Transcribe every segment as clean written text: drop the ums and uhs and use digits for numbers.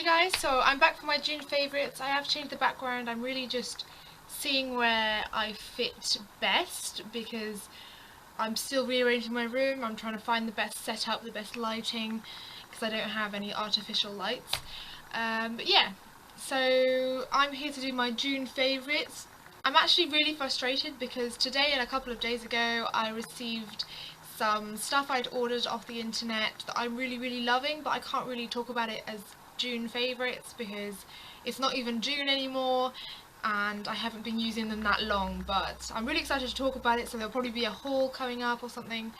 Hey guys, so I'm back for my June favourites. I have changed the background. I'm really just seeing where I fit best because I'm still rearranging my room. I'm trying to find the best setup, the best lighting, because I don't have any artificial lights. But yeah, so I'm here to do my June favourites. I'm actually really frustrated because today and a couple of days ago I received some stuff I'd ordered off the internet that I'm really loving, but I can't really talk about it as June favourites because it's not even June anymore and I haven't been using them that long, but I'm really excited to talk about it, so there'll probably be a haul coming up or something.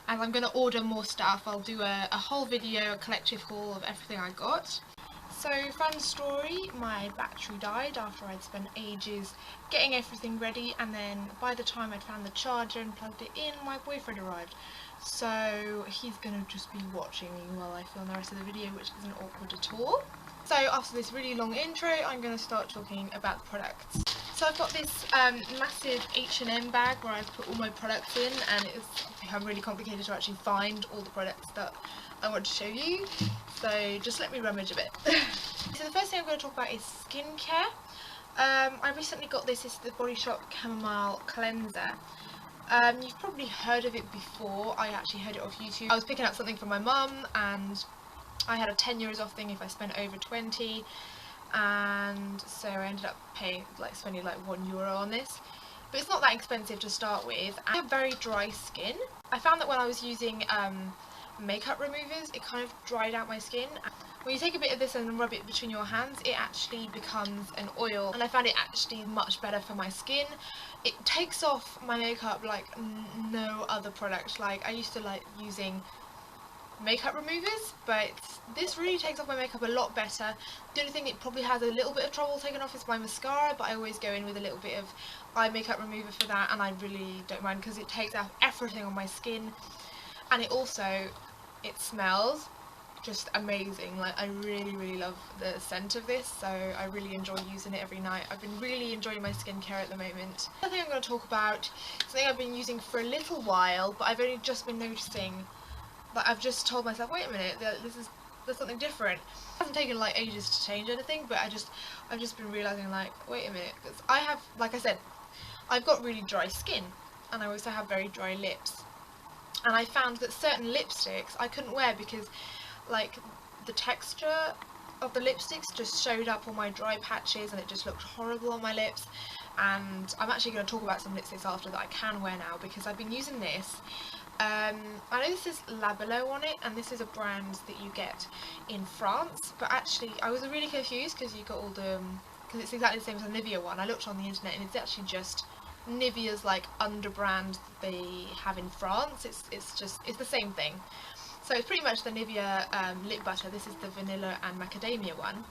As I'm going to order more stuff, I'll do a whole video, a collective haul of everything I got. So, fun story, my battery died after I'd spent ages getting everything ready, and then by the time I'd found the charger and plugged it in, my boyfriend arrived. So he's going to just be watching me while I film the rest of the video, which isn't awkward at all. So after this really long intro, I'm going to start talking about the products. So I've got this massive H&M bag where I've put all my products in, and it's become really complicated to actually find all the products that I want to show you. So just let me rummage a bit. So the first thing I'm going to talk about is skincare. I recently got this. It's the Body Shop Chamomile Cleanser. You've probably heard of it before. I actually heard it off YouTube. I was picking up something from my mum and I had a 10 euros off thing if I spent over 20, and so I ended up spending like €1 on this. But it's not that expensive to start with. I have very dry skin. I found that when I was using makeup removers, it kind of dried out my skin. When you take a bit of this and rub it between your hands, it actually becomes an oil, and I found it actually much better for my skin. It takes off my makeup like no other product. Like, I used to like using makeup removers, but this really takes off my makeup a lot better. The only thing it probably has a little bit of trouble taking off is my mascara, but I always go in with a little bit of eye makeup remover for that, and I really don't mind because it takes off everything on my skin. And it smells just amazing. Like, I really love the scent of this, so I really enjoy using it every night. I've been really enjoying my skincare at the moment. The other thing I'm going to talk about is something I've been using for a little while, but I've only just been noticing that I've just told myself, wait a minute, there's something different. It hasn't taken like ages to change anything, but I've just been realising, like, wait a minute, because I have, like I said, I've got really dry skin, and I also have very dry lips. And I found that certain lipsticks I couldn't wear because, like, the texture of the lipsticks just showed up on my dry patches and it just looked horrible on my lips. And I'm actually going to talk about some lipsticks after that I can wear now because I've been using this. I know this is Labello on it, and this is a brand that you get in France, but actually I was really confused because you got all the, because it's exactly the same as the Nivea one. I looked on the internet and it's actually just Nivea's like under brand that they have in France. It's the same thing. So it's pretty much the Nivea lip butter. This is the vanilla and macadamia one,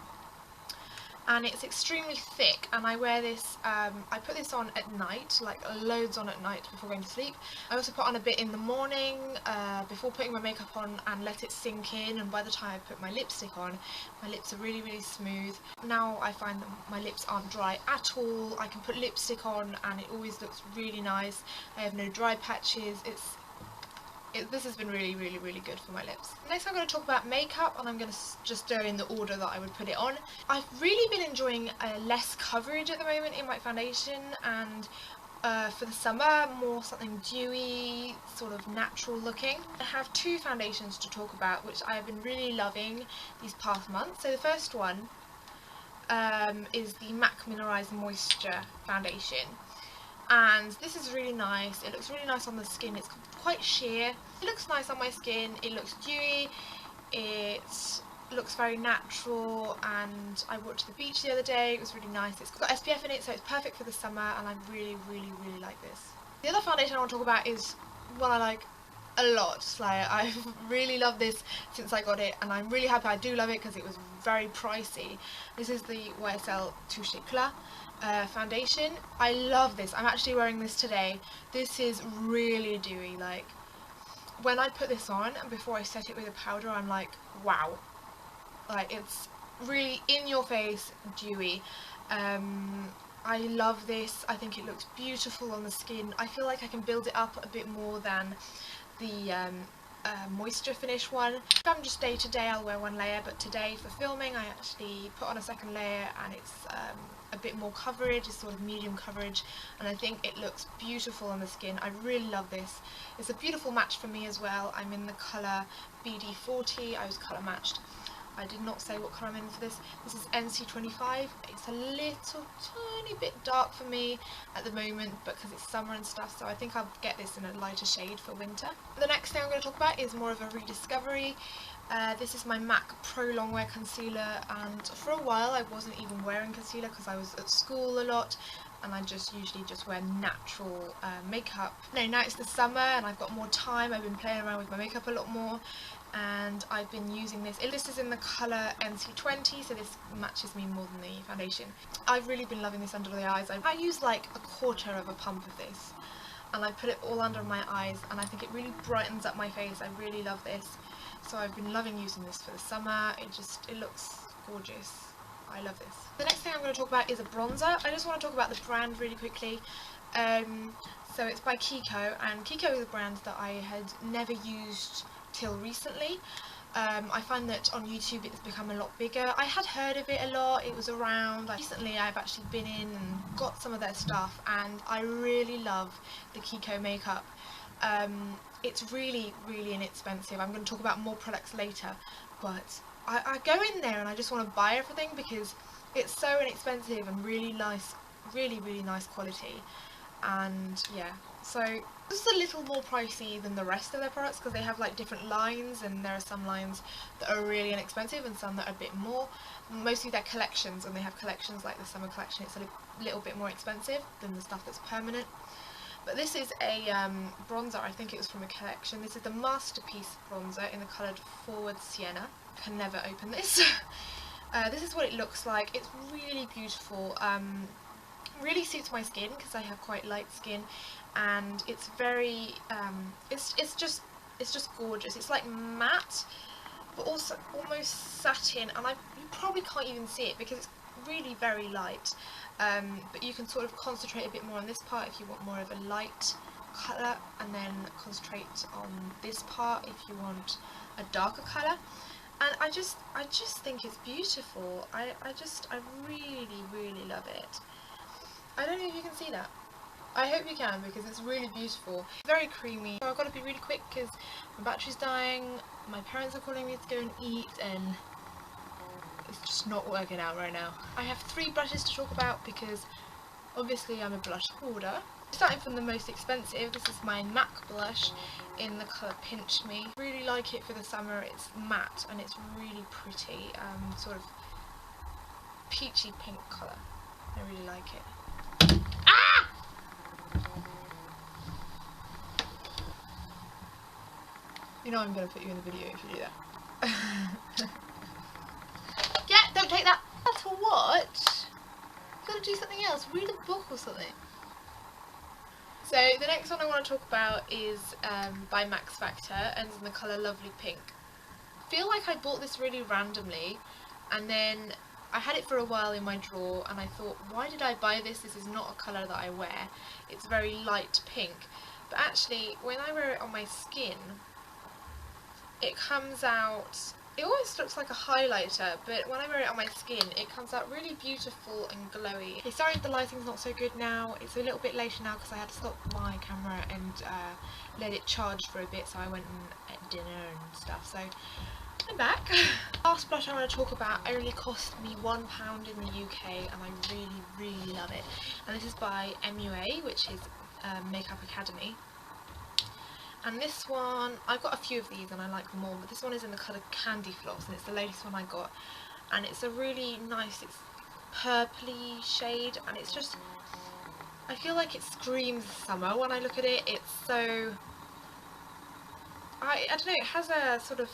and it's extremely thick, and I wear this, I put this on at night, like loads on at night before going to sleep. I also put on a bit in the morning before putting my makeup on and let it sink in, and by the time I put my lipstick on, my lips are really smooth. Now I find that my lips aren't dry at all. I can put lipstick on and it always looks really nice. I have no dry patches. This has been really good for my lips. Next I'm going to talk about makeup, and I'm going to just go in the order that I would put it on. I've really been enjoying less coverage at the moment in my foundation, and for the summer, more something dewy, sort of natural looking. I have two foundations to talk about which I have been really loving these past months. So the first one is the MAC Mineralize Moisture Foundation. And this is really nice. It looks really nice on the skin. It's quite sheer. It looks nice on my skin. It looks dewy. It looks very natural, and I walked to the beach the other day. It was really nice. It's got SPF in it, so it's perfect for the summer, and I really like this. The other foundation I want to talk about is one I like a lot. Like, I've really loved this since I got it, and I'm really happy I do love it because it was very pricey. This is the YSL Touche Eclat foundation. I love this. I'm actually wearing this today. This is really dewy. Like, when I put this on and before I set it with a powder, I'm like, wow. Like, it's really in your face dewy. I love this. I think it looks beautiful on the skin. I feel like I can build it up a bit more than the moisture finish one. If I'm just day to day, I'll wear one layer, but today for filming I actually put on a second layer, and it's a bit more coverage, it's sort of medium coverage, and I think it looks beautiful on the skin. I really love this. It's a beautiful match for me as well. I'm in the colour BD40, I was colour matched. I did not say what colour I'm in for this. This is NC25. It's a little tiny bit dark for me at the moment because it's summer and stuff, so I think I'll get this in a lighter shade for winter. The next thing I'm going to talk about is more of a rediscovery. This is my MAC Pro Longwear Concealer, and for a while I wasn't even wearing concealer because I was at school a lot and I usually just wear natural makeup. Now it's the summer and I've got more time. I've been playing around with my makeup a lot more, and I've been using this. This is in the colour NC20, so this matches me more than the foundation. I've really been loving this under the eyes. I use like a quarter of a pump of this, and I put it all under my eyes, and I think it really brightens up my face. I really love this, so I've been loving using this for the summer. It looks gorgeous. I love this. The next thing I'm going to talk about is a bronzer. I just want to talk about the brand really quickly. So it's by Kiko, and Kiko is a brand that I had never used till recently. I find that on YouTube it's become a lot bigger. I had heard of it a lot, it was around. Recently I've actually been in and got some of their stuff, and I really love the Kiko makeup. It's really inexpensive. I'm going to talk about more products later, but I go in there and I just want to buy everything because it's so inexpensive and really nice, really nice quality. And yeah, so this is a little more pricey than the rest of their products because they have like different lines, and there are some lines that are really inexpensive and some that are a bit more. Mostly they're collections, and they have collections like the summer collection. It's a little bit more expensive than the stuff that's permanent. But this is a bronzer. I think it was from a collection. This is the Masterpiece bronzer in the colour Forward Sienna. I can never open this. This is what it looks like. It's really beautiful. Really suits my skin because I have quite light skin, and it's very it's just gorgeous. It's like matte but also almost satin, and you probably can't even see it because it's really very light, but you can sort of concentrate a bit more on this part if you want more of a light colour, and then concentrate on this part if you want a darker colour. And I just think it's beautiful. I really love it. I don't know if you can see that. I hope you can because it's really beautiful. Very creamy. So I've got to be really quick because my battery's dying, my parents are calling me to go and eat, and it's just not working out right now. I have 3 blushes to talk about because obviously I'm a blush hoarder. Starting from the most expensive, this is my MAC blush in the colour Pinch Me. I really like it for the summer. It's matte and it's really pretty, sort of peachy pink colour. I really like it. Ah! You know I'm going to put you in the video if you do that. Yeah, don't take that! That's for what? You've got to do something else. Read a book or something. So the next one I want to talk about is by Max Factor, and it's in the colour Lovely Pink. I feel like I bought this really randomly, and then I had it for a while in my drawer, and I thought, why did I buy this? This is not a colour that I wear. It's very light pink. But actually, when I wear it on my skin, it comes out, it always looks like a highlighter, but when I wear it on my skin, it comes out really beautiful and glowy. Okay, sorry if the lighting's not so good now. It's a little bit later now because I had to stop my camera and let it charge for a bit, so I went and ate dinner and stuff. So I'm back. Last blush I want to talk about only cost me £1 in the UK, and I really love it. And this is by MUA, which is Makeup Academy. And this one, I've got a few of these and I like them all, but this one is in the colour Candyfloss, and it's the latest one I got. And it's a really nice, it's purpley shade, and it's just, I feel like it screams summer when I look at it. It's so, I don't know, it has a sort of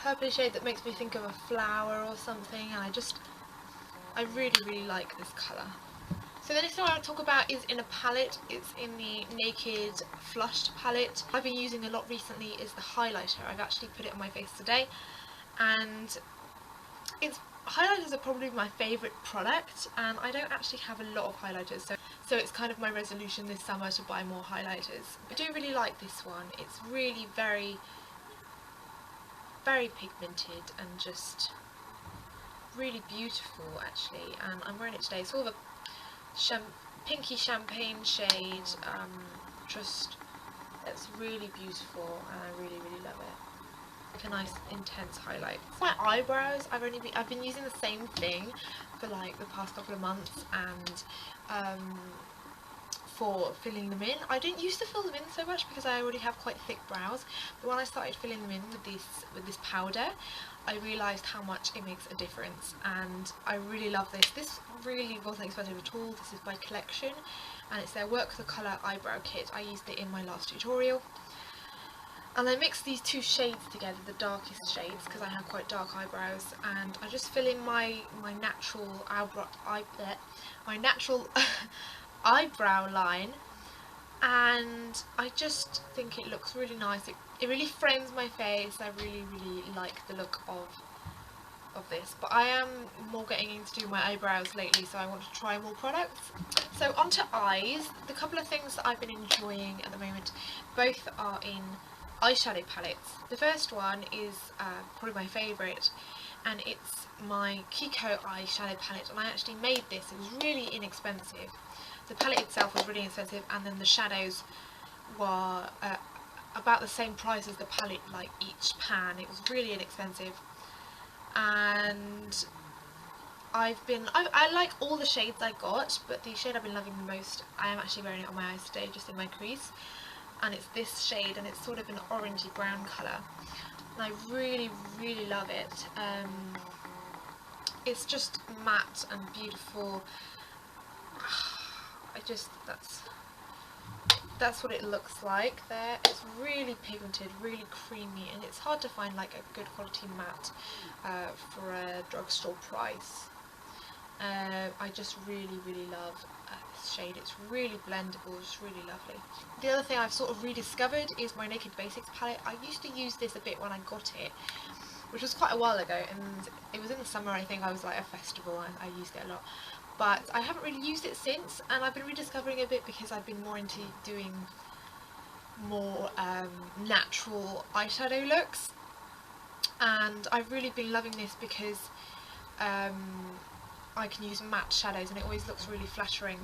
purpley shade that makes me think of a flower or something, and I really like this colour. So the next one I want to talk about is in a palette. It's in the Naked Flushed palette. I've been using a lot recently is the highlighter. I've actually put it on my face today, and it's highlighters are probably my favourite product, and I don't actually have a lot of highlighters, so it's kind of my resolution this summer to buy more highlighters. I do really like this one. It's really very pigmented and just really beautiful actually, and I'm wearing it today. It's sort of a pinky champagne shade, just it's really beautiful and I really love it. Like a nice intense highlight. My eyebrows, I've been using the same thing for like the past couple of months, and for filling them in. I didn't used to fill them in so much because I already have quite thick brows, but when I started filling them in with this powder, I realised how much it makes a difference, and I really love this. This really wasn't expensive at all. This is by Collection, and it's their Work the Colour eyebrow kit. I used it in my last tutorial, and I mixed these two shades together, the darkest shades, because I have quite dark eyebrows, and I just fill in my natural eyebrow line, and I just think it looks really nice. It really frames my face. I really like the look of this, but I am more getting into doing my eyebrows lately, so I want to try more products. So onto eyes. The couple of things that I've been enjoying at the moment, both are in eyeshadow palettes. The first one is probably my favourite, and it's my Kiko eyeshadow palette, and I actually made this. It was really inexpensive. The palette itself was really expensive, and then the shadows were about the same price as the palette, like each pan. It was really inexpensive, and I like all the shades I got, but the shade I've been loving the most, I am actually wearing it on my eyes today, just in my crease, and it's this shade, and it's sort of an orangey brown colour, and I really love it. It's just matte and beautiful. That's what it looks like there. It's really pigmented, really creamy, and it's hard to find like a good quality matte for a drugstore price. I just really love this shade. It's really blendable, it's really lovely. The other thing I've sort of rediscovered is my Naked Basics palette. I used to use this a bit when I got it, which was quite a while ago, and it was in the summer. I think I was like at a festival and I used it a lot. But I haven't really used it since, and I've been rediscovering it a bit because I've been more into doing more natural eyeshadow looks, and I've really been loving this because I can use matte shadows and it always looks really flattering.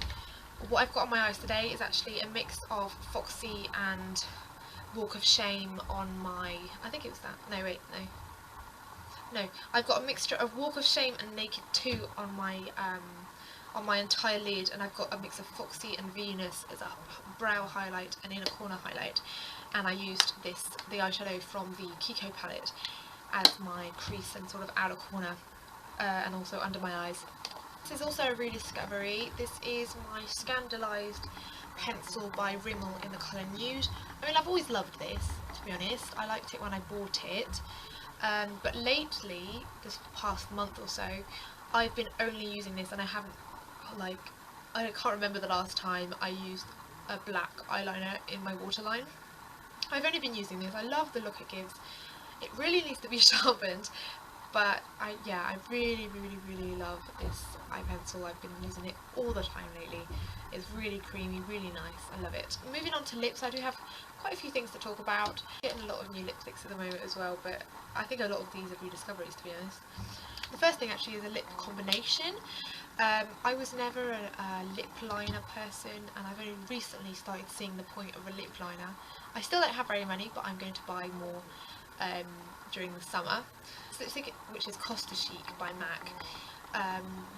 What I've got on my eyes today is actually a mix of Foxy and Walk of Shame on my, I think it was that, no wait, no, I've got a mixture of Walk of Shame and Naked 2 on my entire lid, and I've got a mix of Foxy and Venus as a brow highlight and inner corner highlight, and I used the eyeshadow from the Kiko palette as my crease and sort of outer corner, and also under my eyes. This is also a rediscovery. This is my Scandeleyes pencil by Rimmel in the colour Nude. I mean, I've always loved this, to be honest. I liked it when I bought it, but lately, this past month or so, I've been only using this, and I haven't, like, I can't remember the last time I used a black eyeliner in my waterline. I've only been using this. I love the look it gives. It really needs to be sharpened, but I really love this eye pencil. I've been using it all the time lately. It's really creamy, really nice. I love it. Moving on to lips, I do have quite a few things to talk about. I'm getting a lot of new lipsticks at the moment as well, but I think a lot of these are rediscoveries, to be honest. The first thing actually is a lip combination. I was never a lip liner person, and I've only recently started seeing the point of a lip liner. I still don't have very many, but I'm going to buy more during the summer. This lipstick, which is Costa Chic by MAC,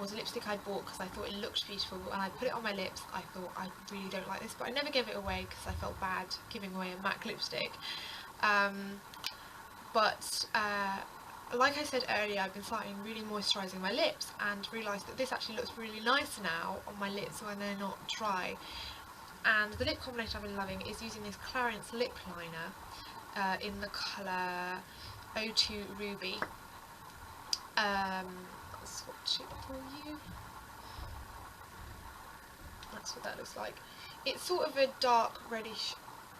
was a lipstick I bought because I thought it looked beautiful, and I put it on my lips. I thought, I really don't like this, but I never gave it away because I felt bad giving away a MAC lipstick. Like I said earlier, I've been starting really moisturising my lips and realised that this actually looks really nice now on my lips when they're not dry. And the lip combination I've been loving is using this Clarins lip liner in the colour 02 Ruby. I'll swatch it for you. That's what that looks like. It's sort of a dark reddish,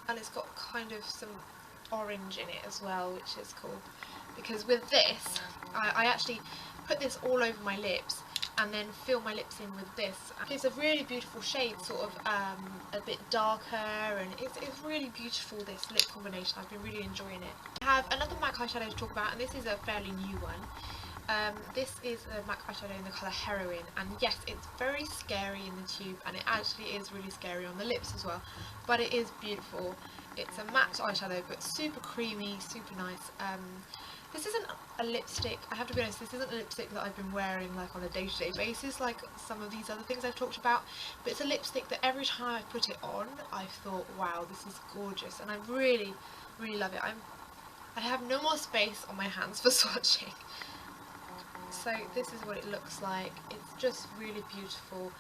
and it's got kind of some orange in it as well, which is cool. Because with this, I actually put this all over my lips and then fill my lips in with this. It's a really beautiful shade, sort of a bit darker, and it's really beautiful, this lip combination. I've been really enjoying it. I have another MAC eyeshadow to talk about, and this is a fairly new one. This is a MAC eyeshadow in the colour Heroine, and yes, it's very scary in the tube, and it actually is really scary on the lips as well, but it is beautiful. It's a matte eyeshadow, but super creamy, super nice. This isn't a lipstick, I have to be honest, this isn't a lipstick that I've been wearing like on a day-to-day basis like some of these other things I've talked about, but it's a lipstick that every time I put it on I've thought, wow, this is gorgeous, and I really, really love it. I have no more space on my hands for swatching. So this is what it looks like. It's just really beautiful.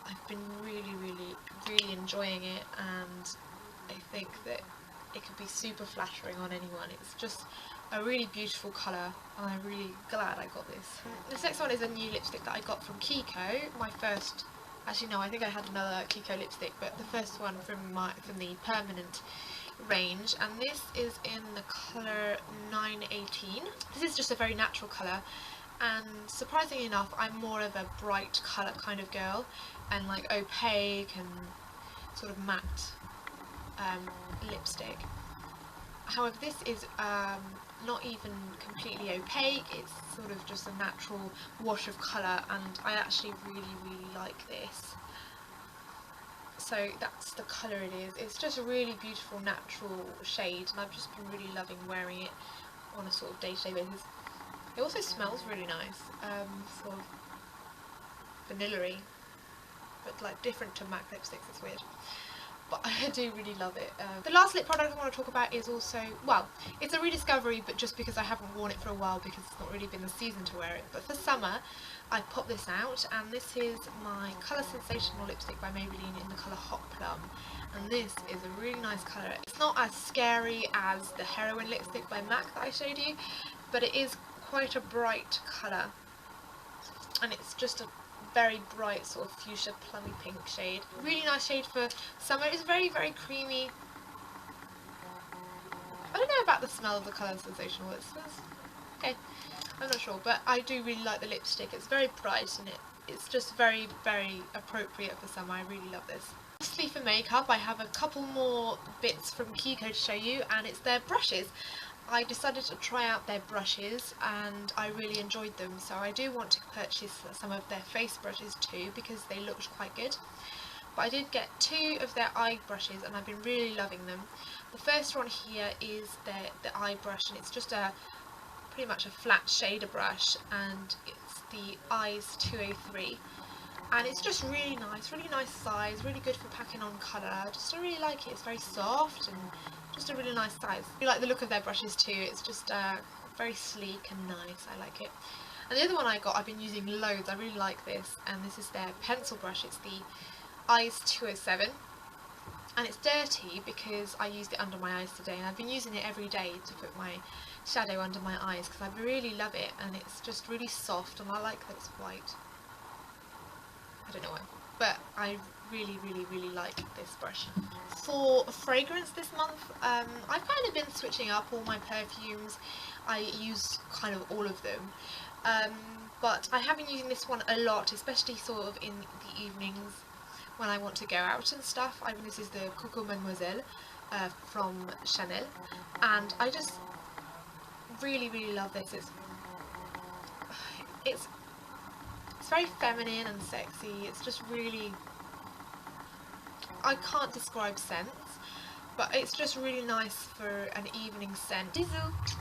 I've been really, really, really enjoying it, and I think that it could be super flattering on anyone. It's just a really beautiful colour, and I'm really glad I got this. This next one is a new lipstick that I got from Kiko. My first, actually no, I think I had another Kiko lipstick, but the first one from the permanent range, and this is in the colour 918. This is just a very natural colour, and surprisingly enough, I'm more of a bright colour kind of girl, and like opaque and sort of matte lipstick. However, this is not even completely opaque, it's sort of just a natural wash of colour, and I actually really, really like this. So that's the colour it is. It's just a really beautiful natural shade, and I've just been really loving wearing it on a sort of day-to-day basis. It also smells really nice, sort of vanilla-y, but like different to MAC lipsticks. It's weird, but I do really love it. The last lip product I want to talk about is also, well, it's a rediscovery, but just because I haven't worn it for a while because it's not really been the season to wear it. But for summer I popped this out, and this is my Colour Sensational lipstick by Maybelline in the colour Hot Plum, and this is a really nice colour. It's not as scary as the Heroine lipstick by MAC that I showed you, but it is quite a bright colour, and it's just a very bright sort of fuchsia plummy pink shade. Really nice shade for summer. It's very, very creamy. I don't know about the smell of the Colour Sensational. It smells okay, I'm not sure, but I do really like the lipstick. It's very bright, and it's just very, very appropriate for summer. I really love this. Lastly, for makeup, I have a couple more bits from Kiko to show you, and it's their brushes. I decided to try out their brushes, and I really enjoyed them, so I do want to purchase some of their face brushes too, because they looked quite good. But I did get two of their eye brushes, and I've been really loving them. The first one here is the eye brush, and it's just pretty much a flat shader brush, and it's the Eyes 203, and it's just really nice size, really good for packing on colour. I really like it. It's very soft and just a really nice size. I like the look of their brushes too. It's just very sleek and nice. I like it. And the other one I got, I've been using loads. I really like this, and this is their pencil brush. It's the Eyes 207, and it's dirty because I used it under my eyes today, and I've been using it every day to put my shadow under my eyes because I really love it, and it's just really soft, and I like that it's white. I don't know why, but I really, really, really like this brush. For fragrance this month, I've kind of been switching up all my perfumes. I use kind of all of them, but I have been using this one a lot, especially sort of in the evenings when I want to go out and stuff. This is the Coco Mademoiselle from Chanel, and I just really, really love this. It's very feminine and sexy. It's just really, I can't describe scents, but it's just really nice for an evening scent. Bisous!